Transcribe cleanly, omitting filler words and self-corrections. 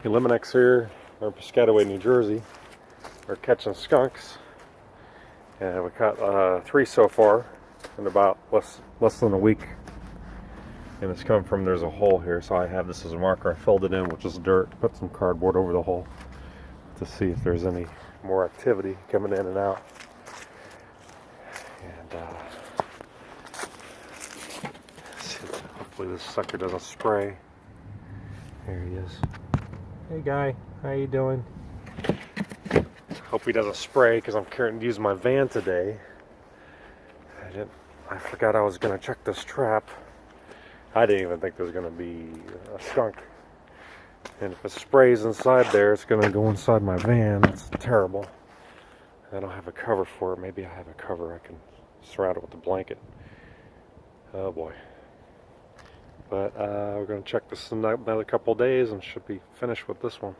Eliminex here, we're in Piscataway, New Jersey. We're catching skunks, and we caught 3 so far in about less than a week. And it's come from, there's a hole here, so I have this as a marker. I filled it in, which is dirt, put some cardboard over the hole to see if there's any more activity coming in and out. And hopefully this sucker doesn't spray. There he is. Hey guy, how you doing? Hope he doesn't spray because I'm currently using my van today. I forgot I was going to check this trap. I didn't even think there was going to be a skunk. And if it sprays inside there, it's going to go inside my van. That's terrible. I don't have a cover for it. Maybe I have a cover. I can surround it with a blanket. Oh boy. But we're going to check this in another couple of days and should be finished with this one.